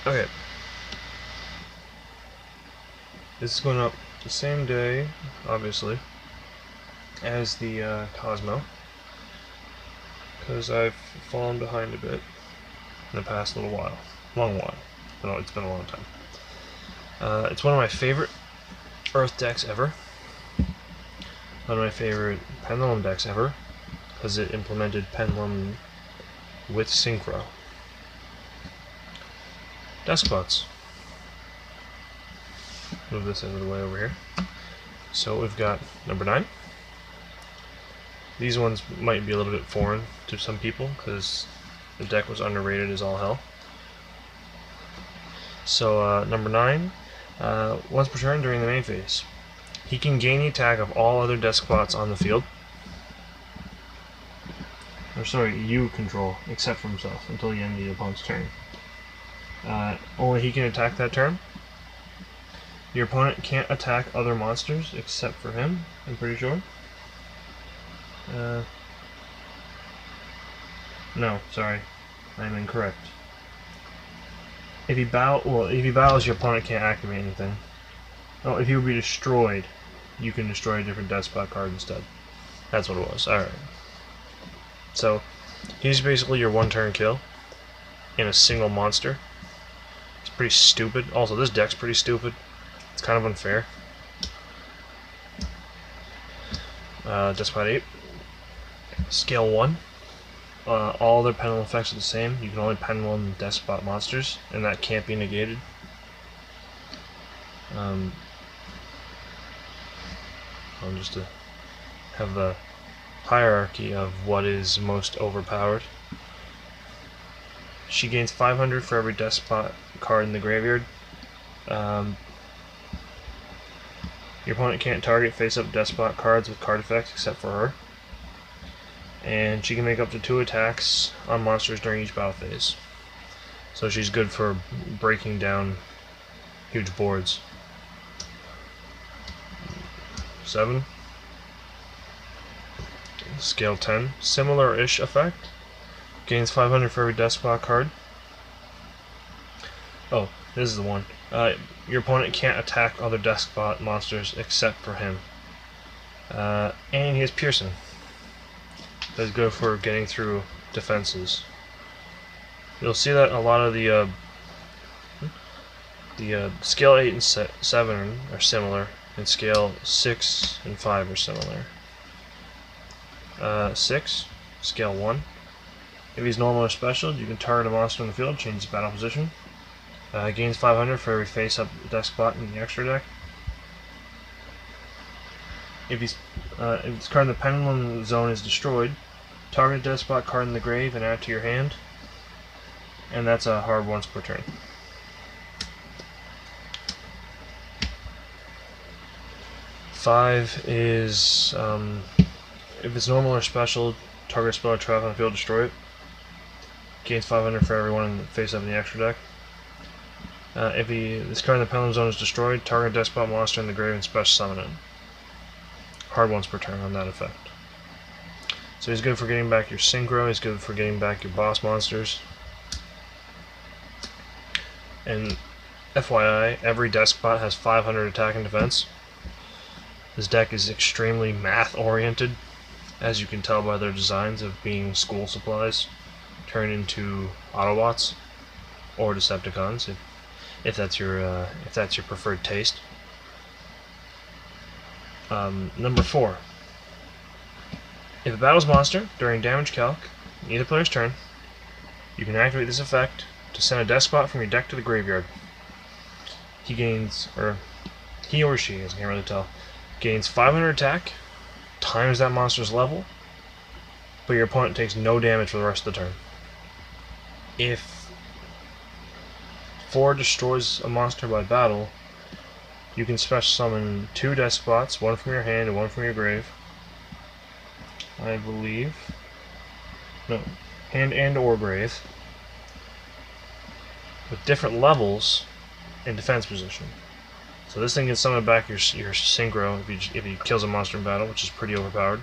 Okay. This is going up the same day, obviously, as the Cosmo, because I've fallen behind a bit in the past little while. Long while. It's been a long time. It's one of my favorite Earth decks ever. One of my favorite Pendulum decks ever, because it implemented Pendulum with Synchro. Deskbots. Move this out of the way over here. So we've got number 9. These ones might be a little bit foreign to some people because the deck was underrated as all hell. So number 9, once per turn during the main phase, he can gain the attack of all other Deskbots on the field. Or sorry, you control, except for himself, until the end of the opponent's turn. Only he can attack that turn. Your opponent can't attack other monsters except for him, I'm pretty sure. No, sorry. I'm incorrect. If he battles, your opponent can't activate anything. Oh, if he would be destroyed, you can destroy a different Deskbot card instead. That's what it was. Alright. So, he's basically your one-turn kill in a single monster. It's pretty stupid. Also, this deck's pretty stupid. It's kind of unfair. Deskbot 8. Scale 1. All their pendulum effects are the same. You can only pendulum Deskbot monsters, and that can't be negated. Just to have the hierarchy of what is most overpowered. She gains 500 for every Deskbot card in the graveyard. Your opponent can't target face-up Deskbot cards with card effects except for her. And she can make up to 2 attacks on monsters during each battle phase. So she's good for breaking down huge boards. 7. Scale 10. Similar-ish effect. Gains 500 for every Deskbot card. Oh, this is the one. Your opponent can't attack other Deskbot monsters except for him. And he has Piercing. That's good for getting through defenses. You'll see that a lot of the scale 8 and 7 are similar, and scale 6 and 5 are similar. 6, scale 1. If he's normal or special, you can target a monster in the field, change its battle position. Gains 500 for every face-up Deskbot in the extra deck. If this card in the Pendulum Zone is destroyed, target a Deskbot card in the grave and add it to your hand. And that's a hard once per turn. Five is, if it's normal or special, target a spell or trap on the field, destroy it. Gains 500 for everyone in the face-up in the extra deck. If this card in the Pendulum Zone is destroyed, target a Deskbot monster in the grave and special summon it. Hard once per turn on that effect. So he's good for getting back your Synchro, he's good for getting back your boss monsters. And FYI, every Deskbot has 500 attack and defense. This deck is extremely math-oriented, as you can tell by their designs of being school supplies turned into Autobots or Decepticons, if that's your preferred taste. Number 4. If it battles monster during damage calc, in either player's turn, you can activate this effect to send a Deskbot from your deck to the graveyard. He gains, or he or she, I can't really tell, gains 500 attack, times that monster's level, but your opponent takes no damage for the rest of the turn. If 4 destroys a monster by battle, you can special summon 2 Deskbots, one from your hand and one from your grave. I believe. No, hand and or grave. With different levels in defense position. So this thing can summon back your Synchro if he kills a monster in battle, which is pretty overpowered.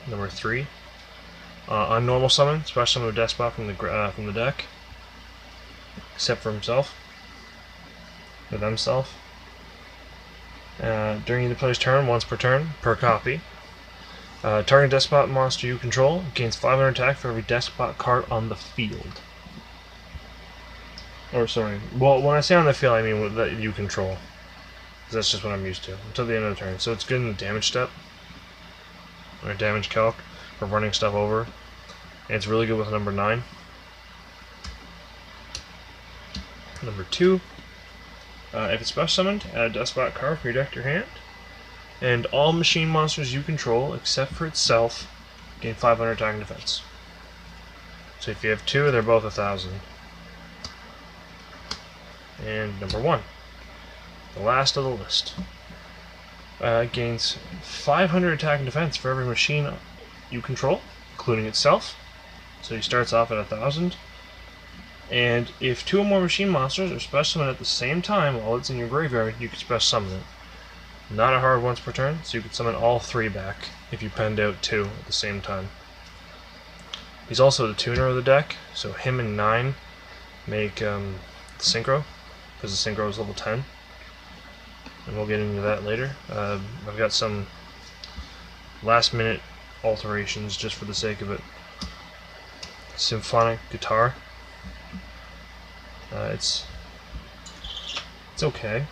Number 3. On normal summon, special summon a Deskbot from the deck. except for himself, or themself. During the player's turn, once per turn, per copy. Target Deskbot monster you control gains 500 attack for every Deskbot card on the field. Or sorry, well, when I say on the field, I mean that you control. Because that's just what I'm used to, until the end of the turn. So it's good in the damage step, or damage calc, for running stuff over. And it's really good with number 9. Number 2, if it's special summoned, add a Deskbot card from your deck to your hand. And all machine monsters you control, except for itself, gain 500 attack and defense. So if you have 2, they're both 1,000. And number 1, the last of the list, gains 500 attack and defense for every machine you control, including itself. So he starts off at 1,000. And if 2 or more machine monsters are special summoned at the same time while it's in your graveyard, you can special summon it. Not a hard once per turn, so you can summon all 3 back if you penned out 2 at the same time. He's also the tuner of the deck, so him and 9 make the synchro, because the synchro is level 10. And we'll get into that later. I've got some last minute alterations just for the sake of it. Symphonic guitar. It's okay.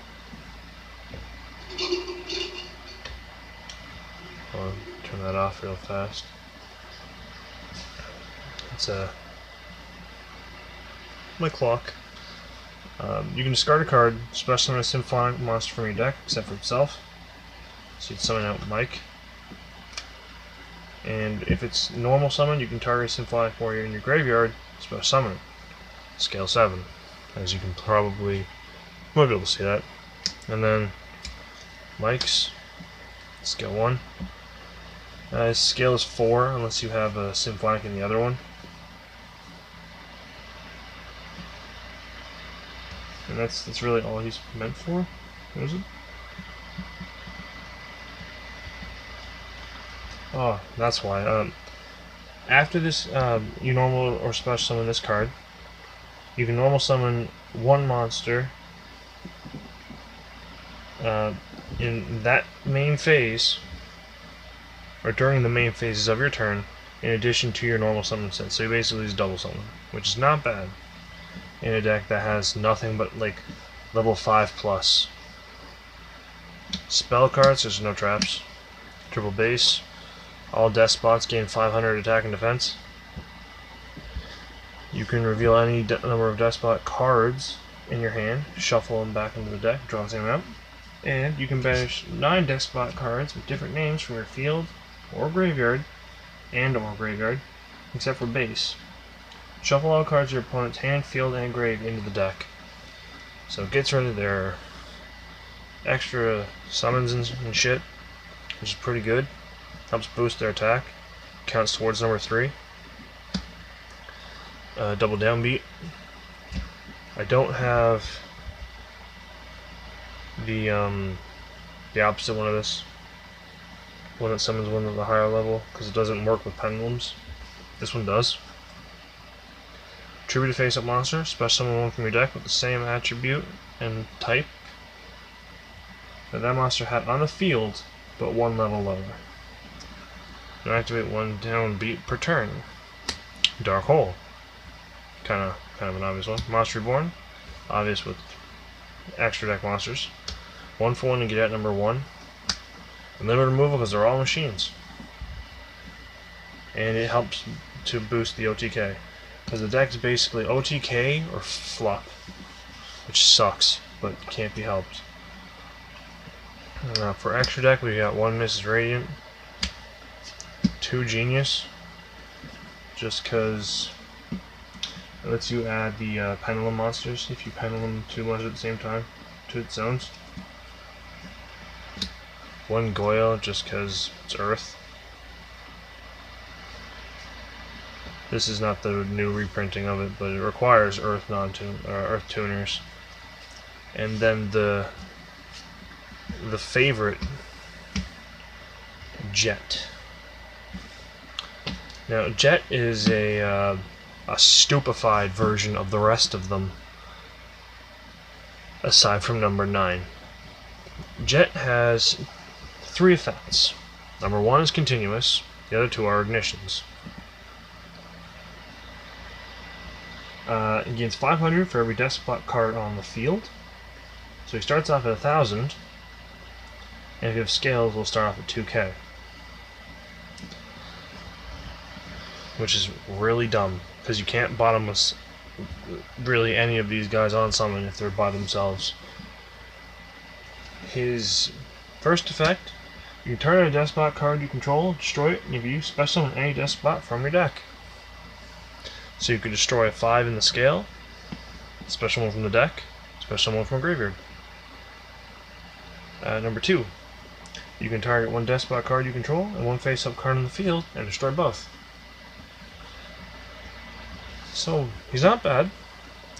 I'll turn that off real fast. It's my clock. You can discard a card, special summon a symphonic monster from your deck, except for itself. So you'd summon out Mike. And if it's normal summon, you can target a symphonic warrior in your graveyard, special summon it. Scale 7. As you can probably, might be able to see that. And then Mike's scale 1. His scale is 4 unless you have a symphonic in the other one. And that's really all he's meant for. What is it? Oh, that's why. After this, you normal or special summon this card. You can normal summon 1 monster in that main phase, or during the main phases of your turn, in addition to your normal summon set. So you basically use double summon, which is not bad in a deck that has nothing but like level 5+. Spell cards, there's no traps. Triple base. All Deskbots gain 500 attack and defense. You can reveal any number of Deskbot cards in your hand, shuffle them back into the deck, draw the same amount. And you can banish 9 Deskbot cards with different names from your field or graveyard, except for base. Shuffle all cards in your opponent's hand, field, and grave into the deck. So it gets rid of their extra summons and shit, which is pretty good. Helps boost their attack. Counts towards number 3. Double downbeat. I don't have the opposite one of this. One that summons one at the higher level, because it doesn't work with pendulums. This one does. Tribute a face-up monster. Special summon one from your deck with the same attribute and type that that monster had on the field, but 1 level lower. You activate 1 downbeat per turn. Dark Hole. Kind of an obvious one. Monster Reborn. Obvious with extra deck monsters. 1 for 1 to get at number 1. And limited removal because they're all machines. And it helps to boost the OTK. Because the deck is basically OTK or flop. Which sucks, but can't be helped. For extra deck, we got 1 Mrs. Radiant. 2 Genius. Just because it lets you add the pendulum monsters if you pendulum 2 monsters at the same time to its zones. 1 Goyle, just because it's Earth. This is not the new reprinting of it, but it requires Earth Earth tuners. And then the favorite, Jet. Now, Jet is a stupefied version of the rest of them. aside from number 9. Jet has 3 effects. Number 1 is continuous, the other 2 are ignitions. He gains 500 for every Deskbot card on the field. So he starts off at 1,000, and if you have scales, we'll start off at 2k. Which is really dumb, because you can't bottomless really any of these guys on summon if they're by themselves. His first effect, you can turn on a Deskbot card you control, destroy it, and if you special summon any Deskbot from your deck. So you could destroy a 5 in the scale, special one from the deck, special one from a graveyard. Number 2, you can target one Deskbot card you control and one face-up card in the field and destroy both. So he's not bad.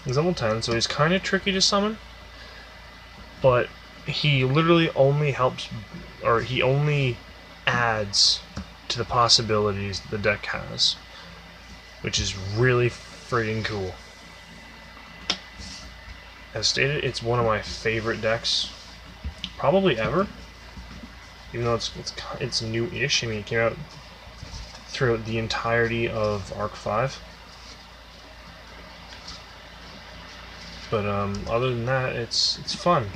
He's level 10, so he's kind of tricky to summon, but he literally only helps, or he only adds to the possibilities the deck has, which is really freaking cool. As stated, it's one of my favorite decks, probably ever. Even though it's new-ish. I mean, it came out throughout the entirety of Arc 5. But other than that, it's fun.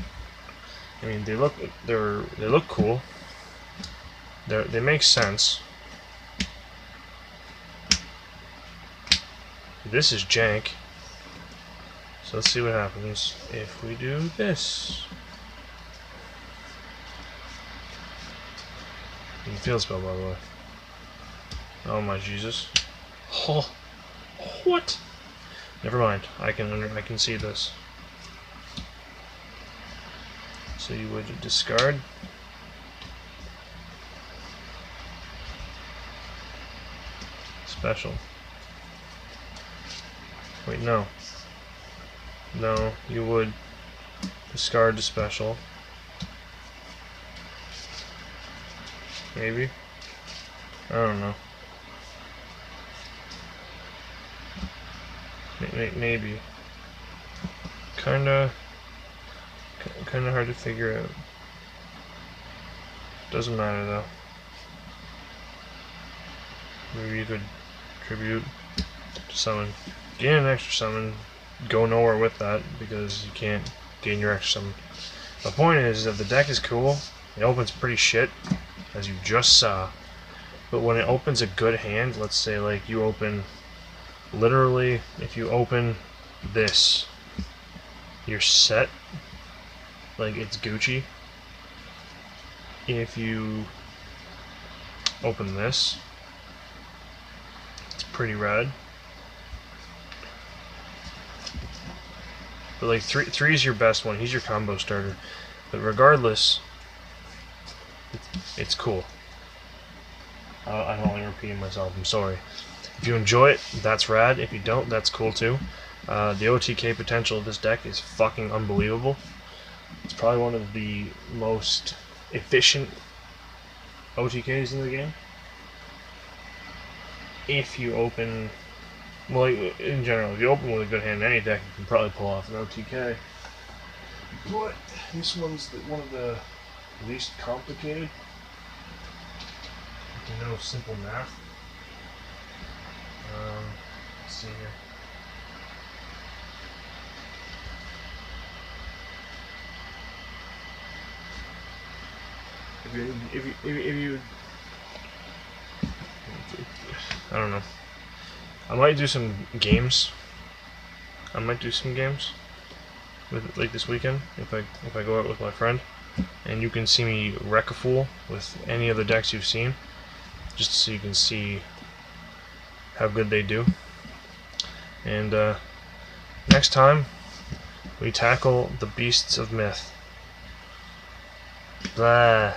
I mean, they look cool. They make sense. This is jank. So let's see what happens if we do this. You can field spell, by the way. Oh my Jesus! Oh, what? Never mind. I can see this. So you would discard. Special. Wait, no. No, you would discard the special. Maybe. I don't know. Maybe. Kinda hard to figure out. Doesn't matter though. Maybe you could tribute to summon. Gain an extra summon. Go nowhere with that because you can't gain your extra summon. The point is that the deck is cool. It opens pretty shit, as you just saw. But when it opens a good hand, let's say like you open, literally, if you open this, you're set. Like, it's Gucci. If you open this, it's pretty rad. But like three is your best one. He's your combo starter. But regardless, it's cool. I'm only repeating myself. I'm sorry. If you enjoy it, that's rad. If you don't, that's cool too. The OTK potential of this deck is fucking unbelievable. It's probably one of the most efficient OTKs in the game. If you open, well, in general, if you open with a good hand in any deck, you can probably pull off an OTK. But this one's one of the least complicated. You know, simple math. Let's see here. If you I don't know. I might do some games. With like this weekend if I go out with my friend, and you can see me wreck a fool with any of the decks you've seen, just so you can see how good they do. And next time we tackle the beasts of myth. Blah.